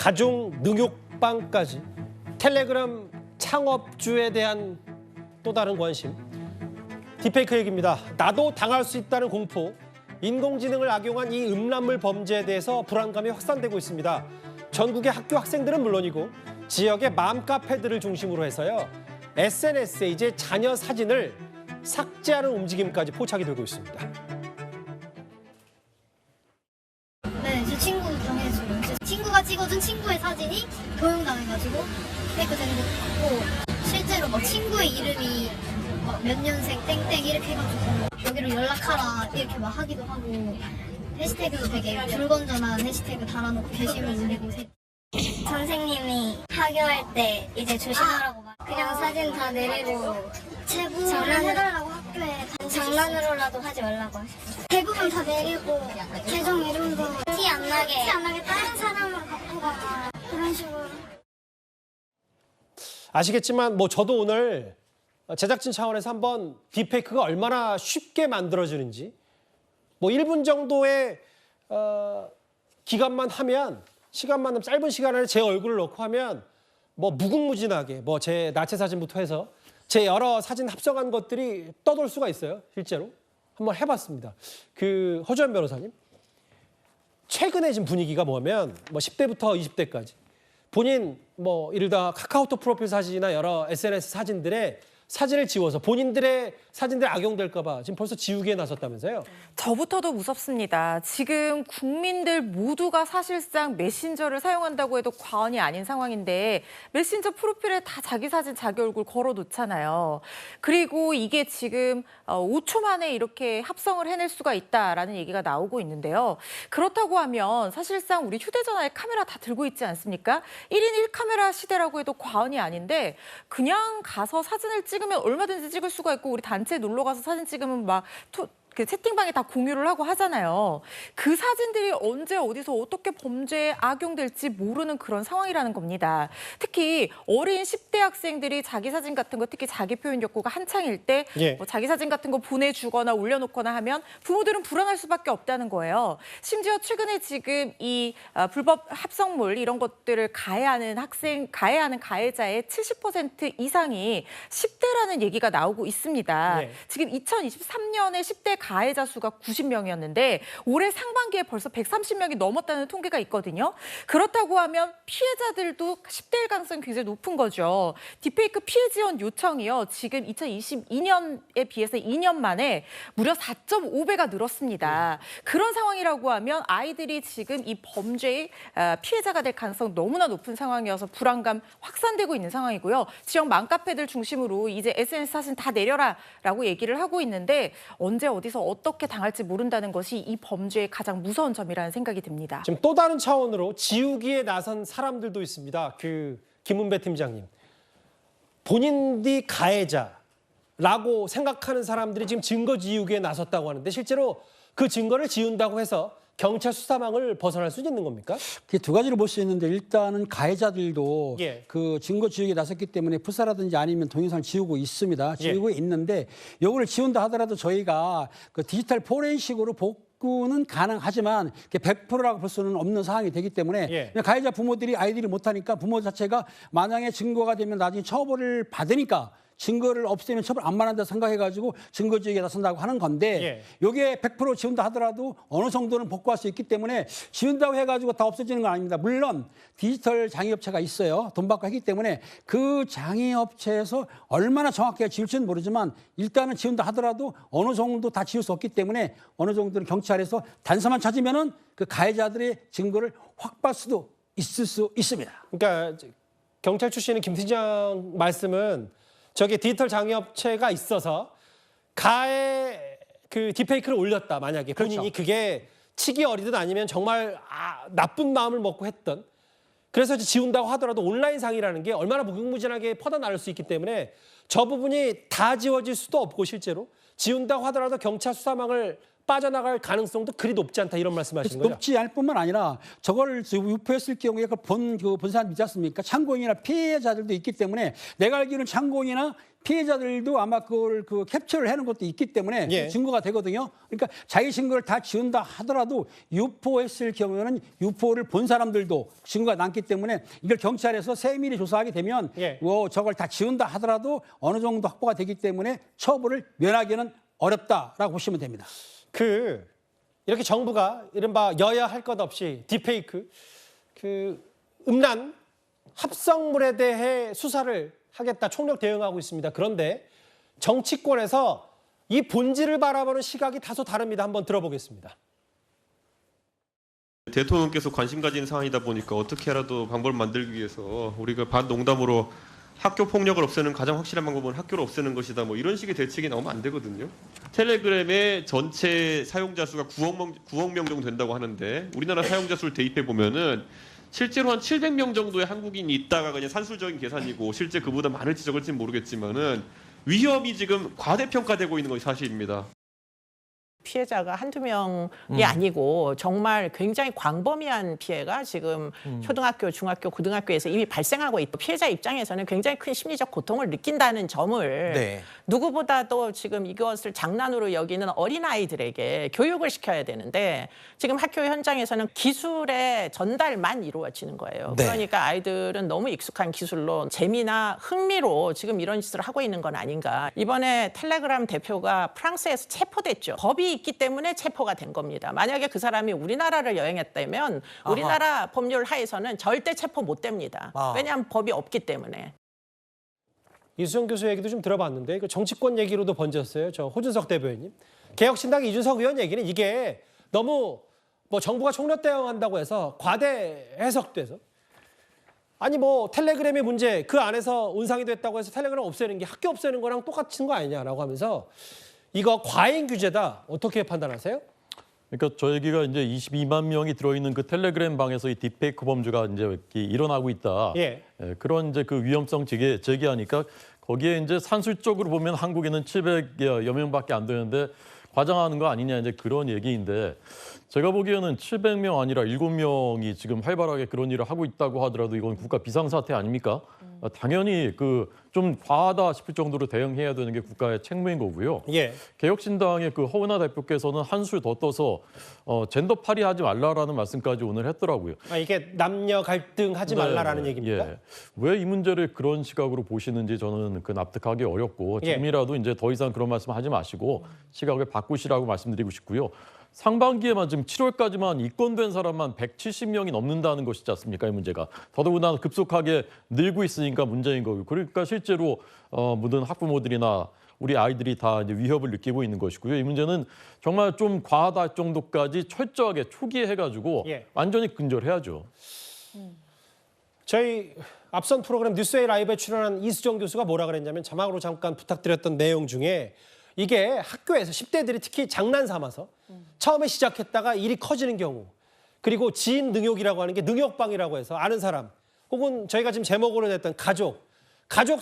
가중 능욕빵까지 텔레그램 창업주에 대한 또 다른 관심. 딥페이크 얘기입니다. 나도 당할 수 있다는 공포. 인공지능을 악용한 이 음란물 범죄에 대해서 불안감이 확산되고 있습니다. 전국의 학교 학생들은 물론이고 지역의 맘카페들을 중심으로 해서요. SNS에 이제 자녀 사진을 삭제하는 움직임까지 포착이 되고 있습니다. 네, 제 친구 정해줘요. 제 친구가 찍어준 친구의 사진이 도용당해가지고 딥페이크 된 거 같고 실제로 막 친구의 이름이 몇 년생 땡땡 이렇게 해가지고 여기로 연락하라 이렇게 막 하기도 하고 해시태그도 되게 불건전한 해시태그 달아놓고 게시물 올리고 선생님이 하교할 때 이제 조심하라고 막 그냥 사진 다 내리고 제보를 해달라고 학교에 장난으로라도 하지 말라고 하셨어요. 대부분 다 내리고 계정 이름도 티 안 나게 다른 사람으로 바꾸거나 그런 식으로. 아시겠지만 저도 오늘 제작진 차원에서 한번 딥페이크가 얼마나 쉽게 만들어지는지 1분 정도의 기간만 하면 시간만 짧은 시간 안에 제 얼굴을 넣고 하면 무궁무진하게 제 나체 사진부터 해서 제 여러 사진 합성한 것들이 떠돌 수가 있어요. 실제로 한번 해봤습니다. 허주연 변호사님, 최근에 지금 분위기가 뭐냐면 10대부터 20대까지 본인 이를 다 카카오톡 프로필 사진이나 여러 SNS 사진들에 사진을 지워서 본인들의 사진들이 악용될까 봐 지금 벌써 지우기에 나섰다면서요? 저부터도 무섭습니다. 지금 국민들 모두가 사실상 메신저를 사용한다고 해도 과언이 아닌 상황인데 메신저 프로필에 다 자기 사진, 자기 얼굴 걸어놓잖아요. 그리고 이게 지금 5초 만에 이렇게 합성을 해낼 수가 있다라는 얘기가 나오고 있는데요. 그렇다고 하면 사실상 우리 휴대전화에 카메라 다 들고 있지 않습니까? 1인 1카메라 시대라고 해도 과언이 아닌데 그냥 가서 사진을 찍으면 얼마든지 찍을 수가 있고 우리 단체에 놀러 가서 사진 찍으면 채팅방에 다 공유를 하고 하잖아요. 그 사진들이 언제 어디서 어떻게 범죄에 악용될지 모르는 그런 상황이라는 겁니다. 특히 어린 10대 학생들이 자기 사진 같은 거 특히 자기 표현 욕구가 한창일 때 자기 사진 같은 거 보내주거나 올려놓거나 하면 부모들은 불안할 수밖에 없다는 거예요. 심지어 최근에 지금 이 불법 합성물 이런 것들을 가해하는 가해자의 70% 이상이 10대라는 얘기가 나오고 있습니다. 지금 2023년에 10대 가해자 수가 90명이었는데 올해 상반기에 벌써 130명이 넘었다는 통계가 있거든요. 그렇다고 하면 피해자들도 10대일 가능성이 굉장히 높은 거죠. 딥페이크 피해 지원 요청이요. 지금 2022년에 비해서 2년 만에 무려 4.5배가 늘었습니다. 그런 상황이라고 하면 아이들이 지금 이 범죄의 피해자가 될 가능성 너무나 높은 상황이어서 불안감 확산되고 있는 상황이고요. 지역 맘카페들 중심으로 이제 SNS 사진 다 내려라라고 얘기를 하고 있는데 언제 어디서 어떻게 당할지 모른다는 것이 이 범죄의 가장 무서운 점이라는 생각이 듭니다. 지금 또 다른 차원으로 지우기에 나선 사람들도 있습니다. 김은배 팀장님, 본인이 가해자라고 생각하는 사람들이 지금 증거 지우기에 나섰다고 하는데 실제로 그 증거를 지운다고 해서 경찰 수사망을 벗어날 수 있는 겁니까? 두 가지로 볼 수 있는데 일단은 가해자들도 그 증거 지우기에 나섰기 때문에 프사라든지 아니면 동영상을 지우고 있습니다. 지우고 있는데 이걸 지운다 하더라도 저희가 그 디지털 포렌식으로 복구는 가능하지만 100%라고 볼 수는 없는 상황이 되기 때문에 가해자 부모들이 아이들이 못하니까 부모 자체가 만약에 증거가 되면 나중에 처벌을 받으니까 증거를 없애면 처벌 안 받는다 생각해가지고 증거 지우기에 나선다고 하는 건데 이게 100% 지운다 하더라도 어느 정도는 복구할 수 있기 때문에 지운다고 해가지고 다 없어지는 건 아닙니다. 물론 디지털 장애업체가 있어요. 돈 받고 하기 때문에 그 장애업체에서 얼마나 정확하게 지울지는 모르지만 일단은 지운다 하더라도 어느 정도 다 지울 수 없기 때문에 어느 정도는 경찰에서 단서만 찾으면은 그 가해자들의 증거를 확보할 수도 있을 수 있습니다. 그러니까 경찰 출신의 김 팀장 말씀은 저게 디지털 장애업체가 있어서 딥페이크를 올렸다. 만약에 본인이 그게 치기 어리든 아니면 정말 나쁜 마음을 먹고 했던 그래서 지운다고 하더라도 온라인상이라는 게 얼마나 무궁무진하게 퍼져나갈 수 있기 때문에 저 부분이 다 지워질 수도 없고 실제로 지운다고 하더라도 경찰 수사망을 빠져나갈 가능성도 그리 높지 않다 이런 말씀하시는 거죠? 높지 않을 뿐만 아니라 저걸 유포했을 경우에 본 사람 있지 않습니까? 참고인이나 피해자들도 있기 때문에 내가 알기로는 참고인이나 피해자들도 아마 그걸 캡처를 해놓은 것도 있기 때문에 예. 증거가 되거든요. 그러니까 자기 신고를 다 지운다 하더라도 유포했을 경우에는 유포를 본 사람들도 증거가 남기 때문에 이걸 경찰에서 세밀히 조사하게 되면 예. 저걸 다 지운다 하더라도 어느 정도 확보가 되기 때문에 처벌을 면하기는 어렵다라고 보시면 됩니다. 이렇게 정부가 이른바 여야 할 것 없이 딥페이크 음란 합성물에 대해 수사를 하겠다 총력 대응하고 있습니다. 그런데 정치권에서 이 본질을 바라보는 시각이 다소 다릅니다. 한번 들어보겠습니다. 대통령께서 관심 가진 사안이다 보니까 어떻게라도 방법을 만들기 위해서 우리가 반농담으로 학교 폭력을 없애는 가장 확실한 방법은 학교를 없애는 것이다. 뭐 이런 식의 대책이 나오면 안 되거든요. 텔레그램의 전체 사용자 수가 9억 명 정도 된다고 하는데 우리나라 사용자 수를 대입해 보면은 실제로 한 700명 정도의 한국인이 있다가 그냥 산술적인 계산이고 실제 그보다 많을지 적을지는 모르겠지만은 위험이 지금 과대평가되고 있는 것이 사실입니다. 피해자가 한두 명이 아니고 정말 굉장히 광범위한 피해가 지금 초등학교, 중학교, 고등학교에서 이미 발생하고 있고 피해자 입장에서는 굉장히 큰 심리적 고통을 느낀다는 점을 네. 누구보다도 지금 이것을 장난으로 여기는 어린아이들에게 교육을 시켜야 되는데 지금 학교 현장에서는 기술의 전달만 이루어지는 거예요. 네. 그러니까 아이들은 너무 익숙한 기술로 재미나 흥미로 지금 이런 짓을 하고 있는 건 아닌가. 이번에 텔레그램 대표가 프랑스에서 체포됐죠. 법이 있기 때문에 체포가 된 겁니다. 만약에 그 사람이 우리나라를 여행했다면 우리나라 법률 하에서는 절대 체포 못 됩니다. 왜냐하면 법이 없기 때문에. 이수정 교수 얘기도 좀 들어봤는데 정치권 얘기로도 번졌어요. 저 호준석 대변인. 개혁신당 이준석 의원 얘기는 이게 너무 정부가 총력 대응한다고 해서 과대 해석돼서 아니 텔레그램의 문제 그 안에서 은상이 됐다고 해서 텔레그램 없애는 게 학교 없애는 거랑 똑같은 거 아니냐라고 하면서 이거 과잉 규제다. 어떻게 판단하세요? 그러니까 저 얘기가 이제 22만 명이 들어있는 그 텔레그램 방에서 이 딥페이크 범죄가 이제 일어나고 있다. 예. 그런 이제 그 위험성 제기하니까 거기에 이제 산술적으로 보면 한국에는 700여 명밖에 안 되는데 과장하는 거 아니냐 이제 그런 얘기인데 제가 보기에는 700명 아니라 7명이 지금 활발하게 그런 일을 하고 있다고 하더라도 이건 국가 비상사태 아닙니까? 당연히 좀 과하다 싶을 정도로 대응해야 되는 게 국가의 책무인 거고요. 예. 개혁신당의 그 허은하 대표께서는 한술 더 떠서 젠더 파리하지 말라라는 말씀까지 오늘 했더라고요. 이게 남녀 갈등 하지 말라라는 얘기입니까? 예. 왜 이 문제를 그런 시각으로 보시는지 저는 납득하기 어렵고 예. 지금이라도 이제 더 이상 그런 말씀하지 마시고 시각을 바꾸시라고 말씀드리고 싶고요. 상반기에만 지금 7월까지만 입건된 사람만 170명이 넘는다는 것이지 않습니까? 이 문제가. 더더군다나 급속하게 늘고 있으니까 문제인 거고. 그러니까 실제로 모든 학부모들이나 우리 아이들이 다 이제 위협을 느끼고 있는 것이고요. 이 문제는 정말 좀 과하다 정도까지 철저하게 초기에 해가지고 예. 완전히 근절해야죠. 저희 앞선 프로그램 뉴스웨이 라이브에 출연한 이수정 교수가 뭐라 그랬냐면 자막으로 잠깐 부탁드렸던 내용 중에 이게 학교에서 10대들이 특히 장난 삼아서 처음에 시작했다가 일이 커지는 경우 그리고 지인 능욕이라고 하는 게 능욕방이라고 해서 아는 사람 혹은 저희가 지금 제목으로 냈던 가족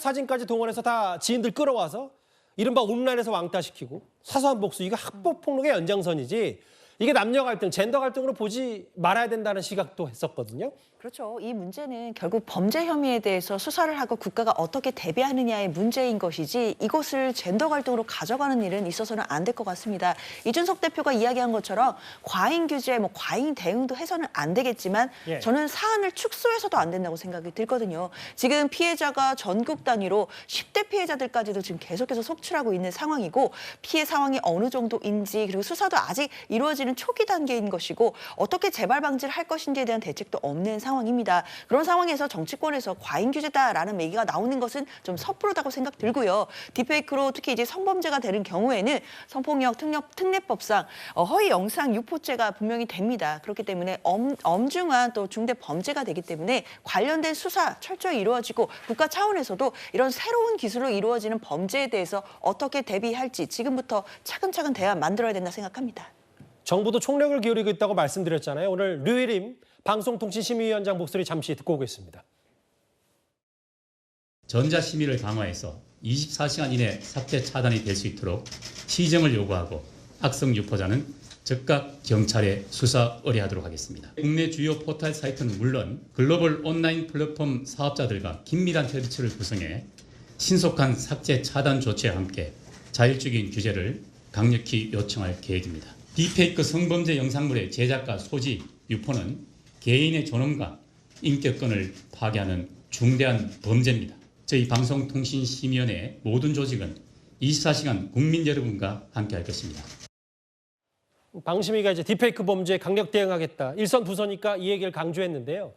사진까지 동원해서 다 지인들 끌어와서 이른바 온라인에서 왕따시키고 사소한 복수 이거 학폭폭력의 연장선이지 이게 남녀 갈등, 젠더 갈등으로 보지 말아야 된다는 시각도 했었거든요. 그렇죠. 이 문제는 결국 범죄 혐의에 대해서 수사를 하고 국가가 어떻게 대비하느냐의 문제인 것이지 이것을 젠더 갈등으로 가져가는 일은 있어서는 안 될 것 같습니다. 이준석 대표가 이야기한 것처럼 과잉 규제, 과잉 대응도 해서는 안 되겠지만 예. 저는 사안을 축소해서도 안 된다고 생각이 들거든요. 지금 피해자가 전국 단위로 10대 피해자들까지도 지금 계속해서 속출하고 있는 상황이고 피해 상황이 어느 정도인지 그리고 수사도 아직 이루어지는 초기 단계인 것이고 어떻게 재발 방지를 할 것인지에 대한 대책도 없는 상황입니다. 그런 상황에서 정치권에서 과잉 규제다라는 얘기가 나오는 것은 좀 섣부르다고 생각 들고요. 딥페이크로 특히 이제 성범죄가 되는 경우에는 성폭력 특례법상 허위 영상 유포죄가 분명히 됩니다. 그렇기 때문에 엄중한 또 중대 범죄가 되기 때문에 관련된 수사 철저히 이루어지고 국가 차원에서도 이런 새로운 기술로 이루어지는 범죄에 대해서 어떻게 대비할지 지금부터 차근차근 대안 만들어야 된다 생각합니다. 정부도 총력을 기울이고 있다고 말씀드렸잖아요. 오늘 류일임 방송통신심의위원장 목소리 잠시 듣고 오겠습니다. 전자심의를 강화해서 24시간 이내 사태 차단이 될 수 있도록 시정을 요구하고 악성 유포자는 즉각 경찰에 수사 의뢰하도록 하겠습니다. 국내 주요 포털 사이트는 물론 글로벌 온라인 플랫폼 사업자들과 긴밀한 협의체를 구성해 신속한 삭제 차단 조치와 함께 자율적인 규제를 강력히 요청할 계획입니다. 딥페이크 성범죄 영상물의 제작과 소지, 유포는 개인의 존엄과 인격권을 파괴하는 중대한 범죄입니다. 저희 방송통신심의위원회 모든 조직은 24시간 국민 여러분과 함께할 것입니다. 방심위가 이제 딥페이크 범죄에 강력 대응하겠다. 일선 부서니까 이 얘기를 강조했는데요.